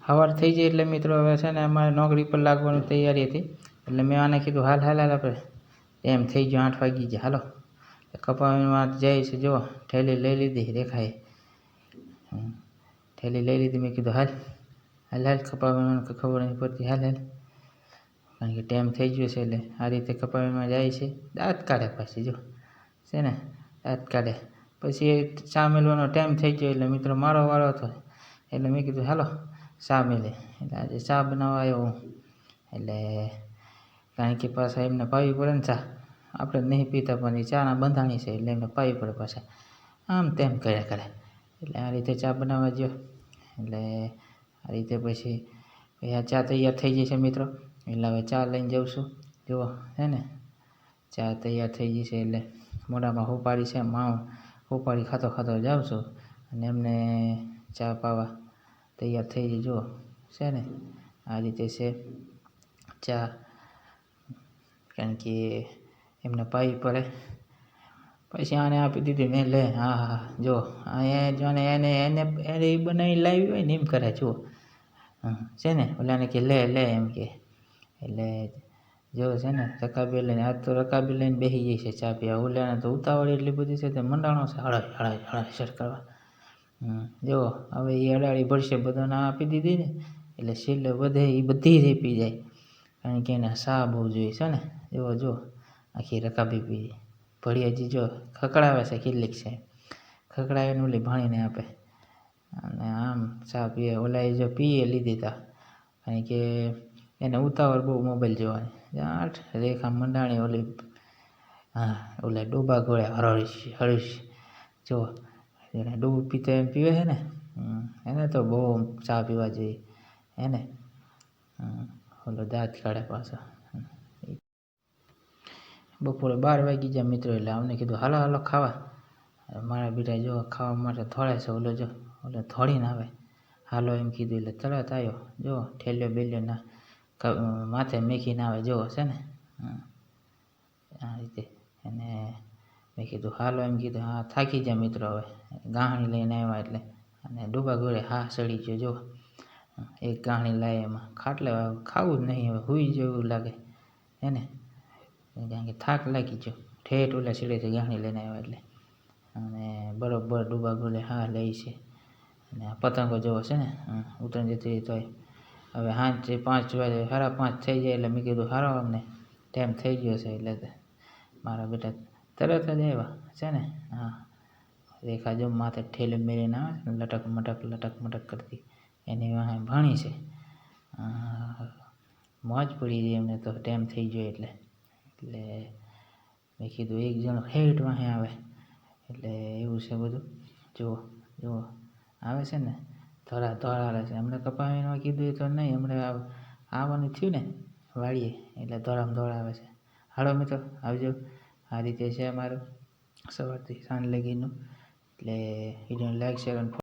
સવાર થઈ જાય એટલે મિત્રો હવે છે ને અમારે નોકરી પર લાગવાની તૈયારી હતી, એટલે મેં આને કીધું હાલ આપણે એમ થઈ ગયો 8 વાગી ગયા, હાલો કપાવીમાં જાય છે. જો થેલી લઈ લીધી, દેખાય થેલી લઈ લીધી. મેં કીધું હાલ કપાવીમાં ખબર નહીં પડતી, હાલ કારણ કે ટાઈમ થઈ ગયો છે. એટલે આ રીતે કપાવીમાં જાય છે, દાંત કાઢે પાછી જો છે ને, દાંત કાઢે પછી ચા મેળવાનો ટાઈમ થઈ ગયો. એટલે મિત્રો મારો વાળો હતો, એટલે મેં કીધું હાલો ચા મેળે. એટલે આજે ચા બનાવવા આવ્યો હું, એટલે કારણ કે પાછા એમને પાવી પડે ને ચા, આપણે નહીં પીતા પણ એ ચાના બંધાણી છે, એટલે એમને પાવી પડે પાછા, આમ તેમ કર્યા કરે. એટલે આ રીતે ચા બનાવવા ગયો. એટલે આ રીતે પછી આ ચા તૈયાર થઈ ગઈ છે મિત્રો. એટલે હવે ચા લઈને જાઉં છું. જુઓ છે ને ચા તૈયાર થઈ ગઈ છે, એટલે મોઢામાં હોપારી છે, હોપારી ખાતો જાઉં છું અને એમને ચા પાવા તૈયાર થઈ ગઈ. જુઓ છે ને આ રીતે છે ચા, કારણ કે એમને પાવી પડે. પછી આને આપી દીધી મેં, લે હા જો અહીંયા જો ને એને બનાવી લાવી હોય ને એમ કરે. જુઓ છે ને ઓલાને કે લે એમ કે, એટલે જો છે ને રકાબી લઈને, આજ તો રકાબી લઈને બેસી જાય છે ચા પીવા. ઓલાને તો ઉતાવળ એટલી બધી છે, તે મંડાણો છે હળાઈ કરવા. જો હવે એ અડાડી ભરશે, બધાને આપી દીધી ને, એટલે છેલ્લે વધે એ બધી જ પી જાય, કારણ કે એને સા બહુ જોઈએ છે ને. જો આખી રકાબી પી ભળિયાજી જો ખકડાવે છે, કેટલીક છે ખકડાવીને ઓલી ભાણીને આપે, અને આમ ચા પીએ. ઓલા જો પીએ લીધી તા, કારણ કે એને ઉતાવળ બહુ મોબાઈલ જોવાની. 8 રેખા મંડાણી ઓલી, હા ઓલા ડોબા ગોળે હરીશ જો એને ડૂબ પીતો એમ પીવે છે ને. એને તો બહુ ચા પીવા જોઈએ એને. ઓલો દાંત કાઢે પાછો. બપોરે 12 વાગી ગયા મિત્રો, એટલે અમને કીધું હાલો ખાવા. મારા બેટા જો ખાવા માટે થોડે છે. ઓલો થોડીને આવે, હાલો એમ કીધું એટલે તરત આવ્યો. જો ઠેલ્યો બેલ્યો ના માથે મેકીને આવે, જોવો છે ને આ રીતે. અને મેં કીધું હાલો એમ કીધું. હા થાકી ગયા મિત્રો, હવે ગાહણી લઈને આવ્યા એટલે, અને ડૂબા ગોળે હા સડી ગયો. જો એક ગાહણી લાવે એમાં ખાટલે ખાવું જ નહીં, હવે હુઈ જેવું લાગે એને, કારણ કે થાક લાગી ગયો. ઠેઠ ઓલા સીડેથી ગાહણી લઈને આવ્યા એટલે, અને બરોબર ડૂબા ગોળે હા લે છે. અને આ પતંગો જોવો છે ને ઉતરી જતી તોય. હવે સાંજે 5 વાગે 5:30 થઈ જાય, એટલે મેં કીધું હારો અમને ટાઈમ થઈ ગયો છે. એટલે મારા બેટા તરત જ આવ્યા છે ને. હા રેખા જો માથે ઠેલે મેરીને આવે છે ને, લટક મટક કરતી, એની વાહે ભાણી છે. મોજ પડી ગઈ એમને તો ટાઈમ થઈ ગયો એટલે મેં કીધું એક જણ હેઠ વાહે આવે, એટલે એવું છે બધું. જુઓ આવે છે ને, ધોળા છે. અમને કપાવીને કીધું તો નહીં, અમને આવવાનું થયું ને વાળીએ, એટલે ધોળા આવે છે. હાલો મિત્રો આવજો. આ રીતે છે અમારું સવારથી સાંજ લગીનું. એટલે વિડીયોને લાઈક શેર અને